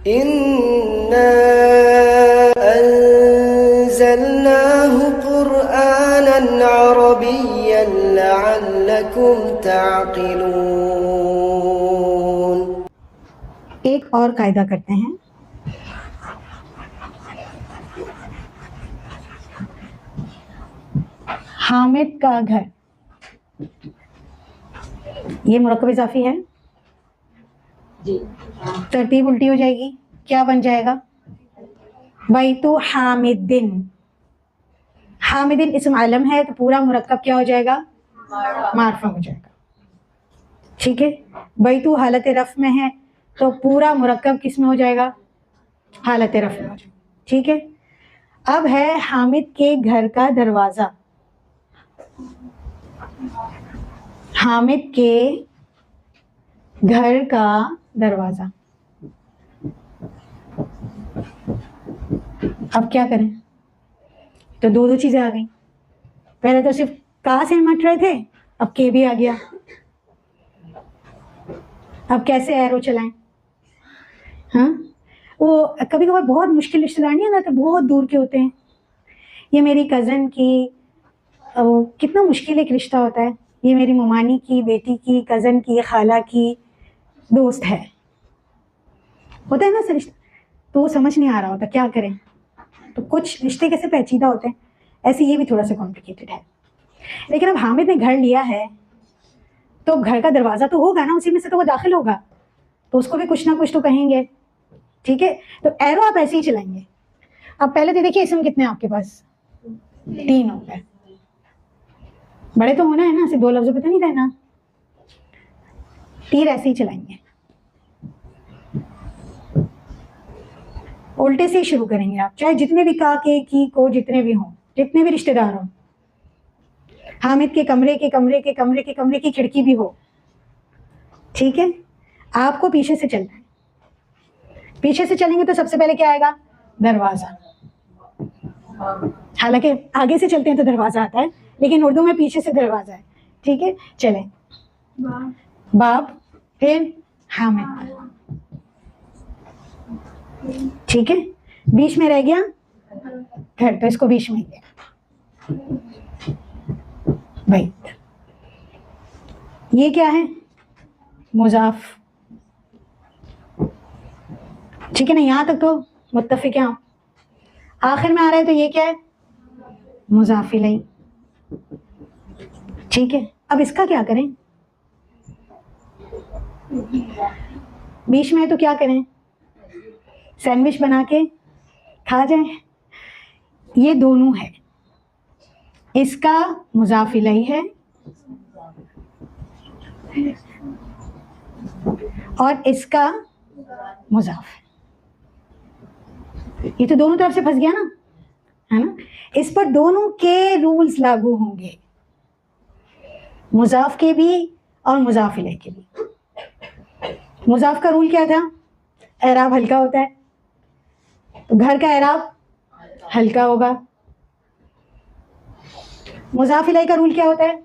إنا أنزلناه قرآنا عربيا لعلكم تعقلون. ایک اور قاعدہ کرتے ہیں. حامد کا گھر، یہ مرکب اضافی ہے جی، ترتیب الٹی ہو جائے گی، کیا بن جائے گا؟ بیت حامدن. حامدن اسم علم ہے تو پورا مرکب کیا ہو جائے گا؟ معرفہ ہو جائے گا. ٹھیک ہے. بیت حالت رفع میں ہے تو پورا مرکب کس میں ہو جائے گا؟ حالت رفع میں ہو جائے گا. ٹھیک ہے. اب ہے حامد کے گھر کا دروازہ. حامد کے گھر کا دروازہ. اب کیا کریں؟ تو دو چیزیں آ گئیں. پہلے تو صرف کا سے مٹ رہے تھے، اب کے بھی آ گیا. اب کیسے ایرو چلائیں؟ ہاں، وہ کبھی کبھار بہت مشکل رشتے دار نہیں آتے، بہت دور کے ہوتے ہیں. یہ میری کزن کی، کتنا مشکل ایک رشتہ ہوتا ہے. یہ میری ممانی کی بیٹی کی کزن کی خالہ کی دوست ہے. ہوتا ہے نا ایسا رشتہ، تو وہ سمجھ نہیں آ رہا ہوتا کیا کریں. تو کچھ رشتے کیسے پیچیدہ ہوتے ہیں، ایسے یہ بھی تھوڑا سا کمپلیکیٹڈ ہے. لیکن اب حامد نے گھر لیا ہے تو گھر کا دروازہ تو ہوگا نا، اسی میں سے تو وہ داخل ہوگا، تو اس کو بھی کچھ نہ کچھ تو کہیں گے. ٹھیک ہے. تو ایرو آپ ایسے ہی چلائیں گے. اب پہلے تو دیکھیے اسم کتنے آپ کے پاس؟ 3 ہو گئے. بڑے تو ہونا ہے نا، صرف 2 لفظوں پہ تو نہیں رہنا. تیر ایسے ہی چلائیں گے، الٹے سے ہی شروع کریں گے. آپ چاہے جتنے بھی کا کے کی کو جتنے بھی ہوں، جتنے بھی رشتے دار ہوں، حامد کے کمرے کے کمرے کے کمرے کے کمرے کی کھڑکی بھی ہو. ٹھیک ہے. آپ کو پیچھے سے چلنا ہے. پیچھے سے چلیں گے تو سب سے پہلے کیا آئے گا؟ دروازہ. حالانکہ آگے سے چلتے ہیں تو دروازہ آتا ہے، لیکن اردو میں پیچھے سے دروازہ ہے. ٹھیک ہے. چلیں. باب، پھر حامد. ٹھیک ہے. بیچ میں رہ گیا گھر، تو اس کو بیچ میں گیا بیت. یہ کیا ہے؟ مضاف. ٹھیک ہے نا، یہاں تک تو متفق ہیں. آخر میں آ رہا ہے تو یہ کیا ہے؟ مضاف الیہ. ٹھیک ہے. اب اس کا کیا کریں؟ بیچ میں ہے تو کیا کریں؟ سینڈوچ بنا کے کھا جائیں. یہ دونوں ہے، اس کا مضاف الیہ ہے اور اس کا مضاف ہے. یہ تو دونوں طرف سے پھنس گیا نا، ہے نا. اس پر دونوں کے رولز لاگو ہوں گے، مضاف کے بھی اور مضاف الیہ کے بھی. مضاف کا رول کیا تھا؟ اعراب ہلکا ہوتا ہے، تو گھر کا اعراب ہلکا ہوگا. مضاف الیہ کا رول کیا ہوتا ہے؟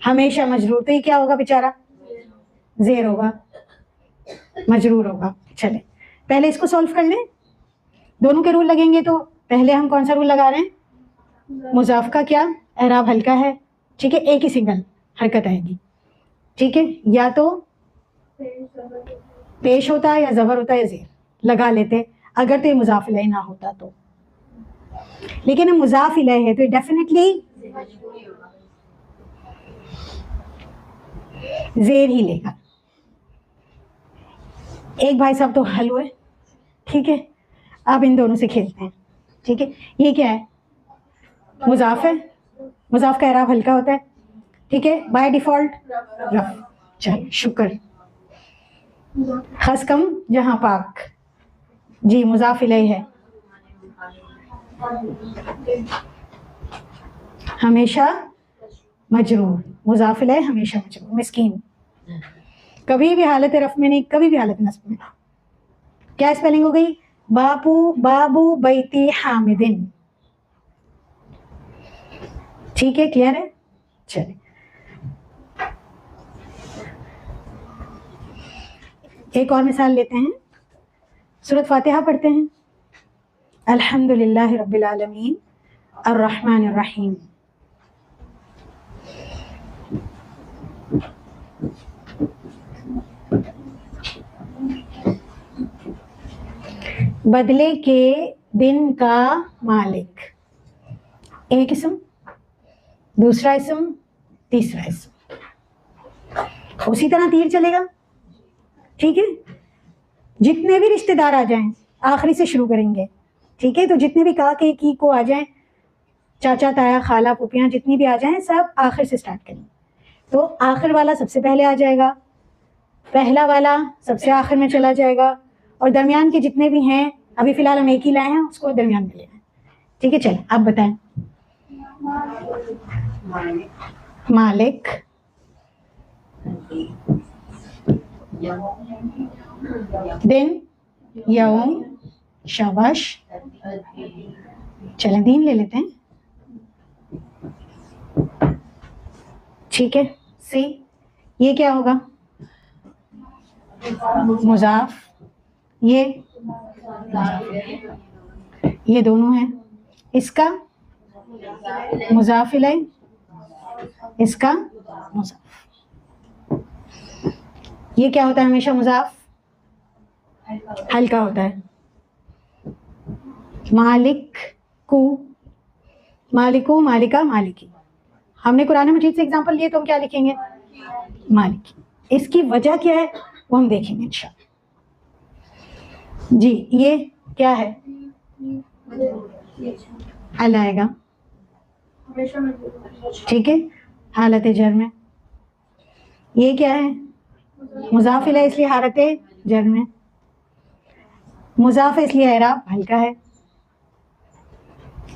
ہمیشہ مجرور. تو یہ کیا ہوگا بیچارہ؟ زیر ہوگا، مجرور ہوگا. چلیں پہلے اس کو سولو کر لیں. دونوں کے رول لگیں گے تو پہلے ہم کون سا رول لگا رہے ہیں؟ مضاف کا کیا؟ اعراب ہلکا ہے. ٹھیک ہے. ایک ہی سنگل حرکت آئے گی. ٹھیک ہے. یا تو پیش ہوتا یا زبر ہوتا یا زیر لگا لیتے اگر تو یہ مضاف الیہ نہ ہوتا تو. لیکن یہ مضاف الیہ ہے تو یہ ڈیفینیٹلی زیر ہی لے گا. ایک بھائی صاحب تو حل ہوئے. ٹھیک ہے. اب ان دونوں سے کھیلتے ہیں. ٹھیک ہے. یہ کیا ہے؟ مضاف ہے. مضاف کا اعراب ہلکا ہوتا ہے. ٹھیک ہے. بائی ڈیفالٹ رف. چل شکر. خس کم جہاں پاک. جی مضاف الیہ ہے. ہمیشہ مجرور. مضاف الیہ ہمیشہ مجرور. مسکین. کبھی بھی حالت رفع میں نہیں، کبھی بھی حالت نصب میں. کیا اسپیلنگ ہو گئی؟ بابو بیتی حامدن. ٹھیک ہے. کلیئر ہے. چلیں ایک اور مثال لیتے ہیں. سورۃ فاتحہ پڑھتے ہیں. الحمدللہ رب العالمین الرحمن الرحیم. بدلے کے دن کا مالک. ایک اسم، دوسرا اسم، تیسرا اسم. اسی طرح تیر چلے گا. ٹھیک ہے، جتنے بھی رشتہ دار آ جائیں آخری سے شروع کریں گے. ٹھیک ہے، تو جتنے بھی کا کے کی کو آ جائیں، چاچا تایا خالہ پھوپھیاں جتنی بھی آ جائیں، سب آخر سے سٹارٹ کریں. تو آخر والا سب سے پہلے آ جائے گا، پہلا والا سب سے آخر میں چلا جائے گا، اور درمیان کے جتنے بھی ہیں ابھی فی الحال ہم ایک ہی لائے ہیں اس کو درمیان میں لے آئیں. ٹھیک ہے، چلیں آپ بتائیں. مالک، دن، یوم، شاباش. چلیں دین لے لیتے ہیں. ٹھیک ہے، سی یہ کیا ہوگا؟ مضاف. یہ دونوں ہیں. اس کا مضاف الیہ، اس کا مضاف. یہ کیا ہوتا ہے ہمیشہ؟ مضاف ہلکا ہوتا ہے. مالک کو، مالکو، مالکہ، مالکی. ہم نے قرآن مجید سے اگزامپل لیے تو ہم کیا لکھیں گے؟ مالکی. اس کی وجہ کیا ہے وہ ہم دیکھیں گے انشاءاللہ. جی یہ کیا ہے؟ ال آئے گا. ٹھیک ہے، حالت جر میں. یہ کیا ہے؟ مضاف الیہ، اس لیے حالت جر میں. مضاف اس لیے اعراب ہلکا ہے.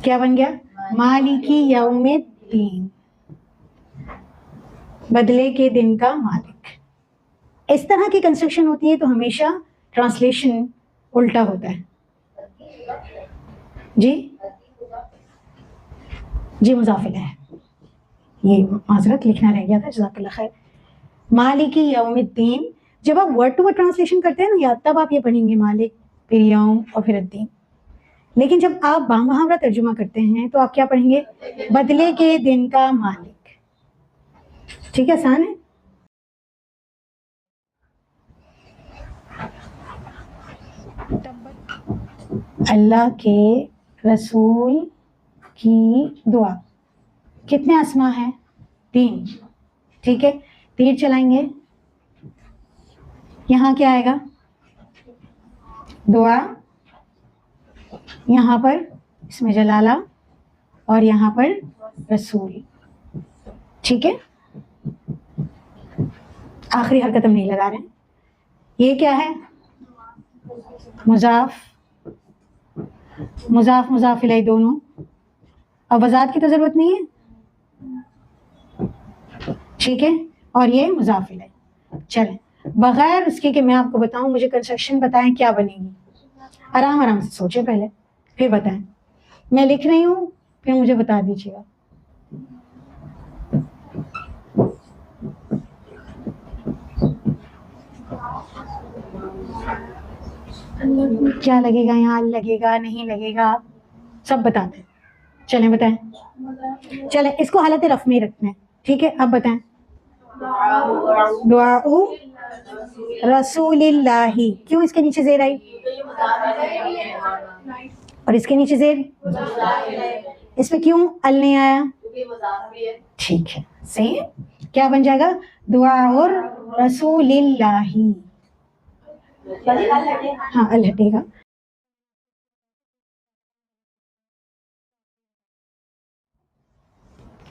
کیا بن گیا؟ مالکی یوم الدین، بدلے کے دن کا مالک. اس طرح کی کنسٹرکشن ہوتی ہے تو ہمیشہ ٹرانسلیشن الٹا ہوتا ہے. جی مضاف الیہ، یہ معذرت لکھنا رہ گیا تھا، جزاک اللہ خیر. مالکی یوم الدین. جب آپ ورڈ ٹو ورڈ ٹرانسلیشن کرتے ہیں نا یا تب آپ یہ پڑھیں گے مالک پھر یوم اور پھر الدین. لیکن جب آپ بامحاورہ ترجمہ کرتے ہیں تو آپ کیا پڑھیں گے؟ بدلے کے دن کا مالک. ٹھیک ہے، آسان ہے. اللہ کے رسول کی دعا. کتنے اسما ہیں؟ 3. ٹھیک ہے، تیر چلائیں گے. یہاں کیا آئے گا؟ دعا. یہاں پر اسم جلالہ اور یہاں پر رسول. ٹھیک ہے، آخری حرکت ہم نہیں لگا رہے ہیں. یہ کیا ہے؟ مضاف، مضاف مضاف الیہ دونوں. اب وضاحت کی تو ضرورت نہیں ہے. ٹھیک ہے، اور یہ مضاف الیہ. چلیں بغیر اس کے کہ میں آپ کو بتاؤں مجھے کنسٹرکشن بتائیں کیا بنے گی. آرام آرام سے سوچیں پہلے پھر بتائیں. میں لکھ رہی ہوں پھر مجھے بتا دیجیے گا. کیا لگے گا یہاں؟ لگے گا نہیں لگے گا سب بتا دیں. چلیں بتائیں. چلیں اس کو حالت رفع میں رکھنا ہے. ٹھیک ہے، اب بتائیں. دعا رسول اللہ. کیوں اس کے نیچے زیر آئی اور اس کے نیچے زیر؟ اس میں کیوں ال نہیں آیا؟ ٹھیک ہے، صحیح ہے. کیا بن جائے گا؟ دعا اور رسول اللہ. ہاں ال ہٹے گا.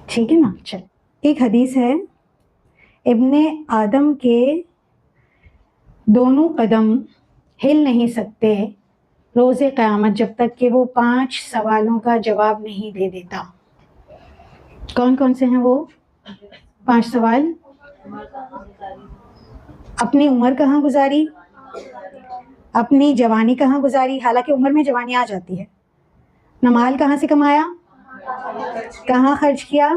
ٹھیک ہے نا. چل ایک حدیث ہے، ابن آدم کے دونوں قدم ہل نہیں سکتے روز قیامت جب تک کہ وہ 5 سوالوں کا جواب نہیں دے دیتا. کون کون سے ہیں وہ 5 سوال؟ اپنی عمر کہاں گزاری، اپنی جوانی کہاں گزاری، حالانکہ عمر میں جوانی آ جاتی ہے. مال کہاں سے کمایا، کہاں خرچ کیا،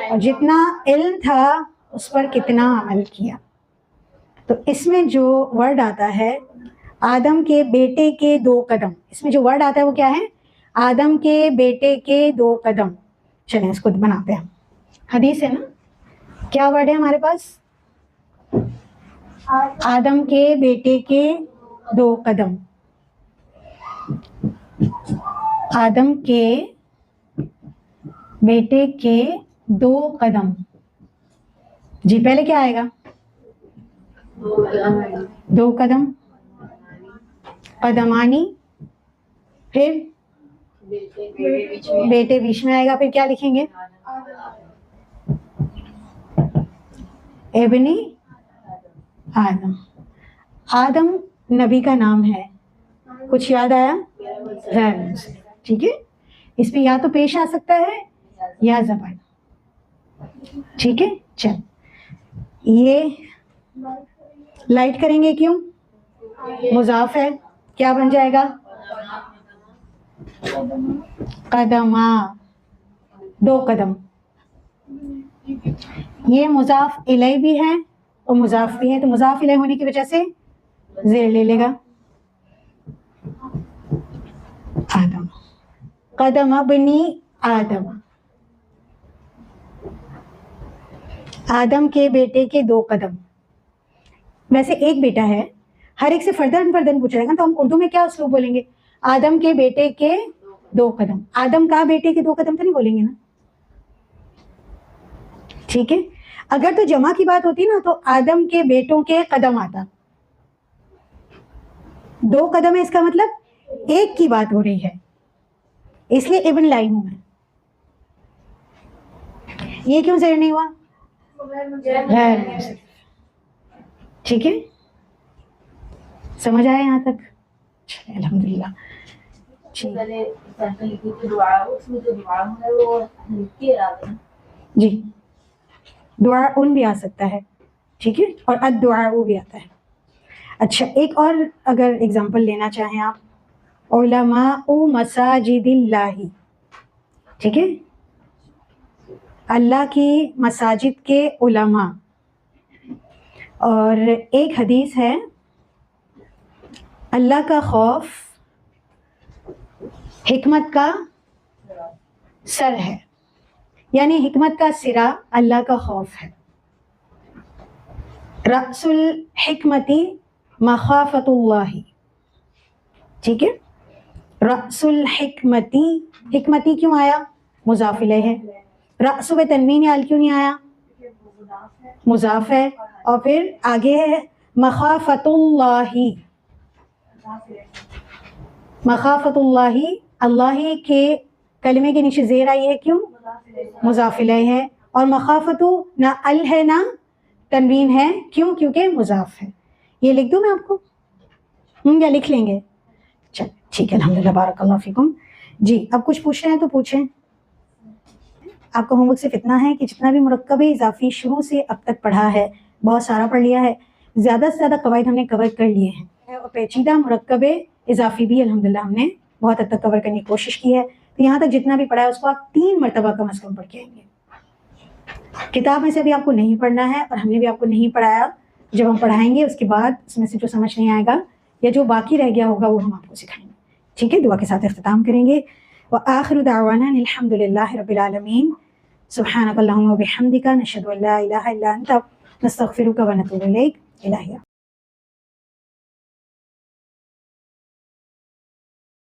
اور جتنا علم تھا اس پر کتنا عمل کیا. تو اس میں جو ورڈ آتا ہے آدم کے بیٹے کے 2 قدم، اس میں جو ورڈ آتا ہے وہ کیا ہے؟ آدم کے بیٹے کے 2 قدم. چلیں اس کو بناتے ہیں. حدیث ہے نا، کیا ورڈ ہے ہمارے پاس؟ آدم کے بیٹے کے 2 قدم. آدم کے بیٹے کے 2 قدم. جی پہلے کیا آئے گا؟ 2 قدم، قدمانی، پھر بیٹے بیچ میں آئے گا، پھر کیا لکھیں گے؟ ابنی آدم. آدم نبی کا نام ہے. کچھ یاد آیا؟ غیر منصرف. ٹھیک ہے، اس پہ یا تو پیش آ سکتا ہے یا زبر. ٹھیک ہے، چل یہ لائٹ کریں گے. کیوں؟ مضاف ہے، کیا بن جائے گا؟ قدمہ، 2 قدم. یہ مضاف الیہ بھی ہے اور مضاف بھی ہے، تو مضاف الیہ ہونے کی وجہ سے زیر لے لے گا. آدم، قدم ابنی آدم. آدم کے بیٹے کے 2 قدم. ویسے ایک بیٹا ہے، ہر ایک سے فردن فردن پوچھا جائے گا، تو ہم اردو میں کیا اسلوب بولیں گے؟ آدم کے بیٹے کے 2 قدم. آدم کا بیٹے کے 2 قدم تو نہیں بولیں گے نا. ٹھیک ہے، اگر تو جمع کی بات ہوتی نا تو آدم کے بیٹوں کے قدم آتا. 2 قدم ہے، اس کا مطلب ایک کی بات ہو رہی ہے، اس لیے ابن لائی ہوں میں. یہ کیوں زیر نہیں ہوا؟ غیر منصرف. ٹھیک ہے، سمجھ آئے یہاں تک؟ الحمدللہ. جی دعا ان بھی آ سکتا ہے. ٹھیک ہے، اور الدعاء بھی آتا ہے. اچھا ایک اور اگر اگزامپل لینا چاہیں آپ، علماء مساجد اللہ. ٹھیک ہے، اللہ کی مساجد کے علماء. اور ایک حدیث ہے، اللہ کا خوف حکمت کا سر ہے، یعنی حکمت کا سرا اللہ کا خوف ہے. رأس الحکمتی مخافت اللہ. ٹھیک ہے، رأس الحکمتی، حکمتی کیوں آیا؟ مضاف الیہ ہے. رأس و تنوین عال کیوں نہیں آیا؟ مضاف ہے. اور پھر آگے ہے مخافت اللہ. مخافت اللہ، اللہ کے کلمے کے نیچے زیر آئی ہے، کیوں؟ مضاف الیہ ہے. اور مخافت نہ ال ہے نہ تنوین ہے، کیوں؟ کیونکہ مضاف ہے. یہ لکھ دوں میں آپ کو یا لکھ لیں گے؟ چل ٹھیک ہے، الحمدللہ، بارک اللہ فیکم. جی اب کچھ پوچھنا ہے تو پوچھیں. آپ کا ہوم ورک صرف اتنا ہے کہ جتنا بھی مرکب اضافی شروع سے اب تک پڑھا ہے بہت سارا پڑھ لیا ہے. زیادہ سے زیادہ قواعد ہم نے کور کر لیے ہیں، اور پیچیدہ مرکب اضافی بھی الحمدللہ ہم نے بہت حد تک کور کرنے کی کوشش کی ہے. تو یہاں تک جتنا بھی پڑھا ہے اس کو آپ 3 مرتبہ کم از کم پڑھ کے آئیں گے. کتاب میں سے بھی آپ کو نہیں پڑھنا ہے اور ہم نے بھی آپ کو نہیں پڑھایا. جب ہم پڑھائیں گے اس کے بعد اس میں سے جو سمجھ نہیں آئے گا یا جو باقی رہ گیا ہوگا وہ ہم آپ کو سکھائیں گے. ٹھیک ہے، دعا کے ساتھ اختتام کریں گے. وآخر دعوانا الحمدللہ رب العالمین. سبحانک اللہم وبحمدک، نشہد ان لا الہ الا انت، نستغفرک ونتوب الیک. الہیہ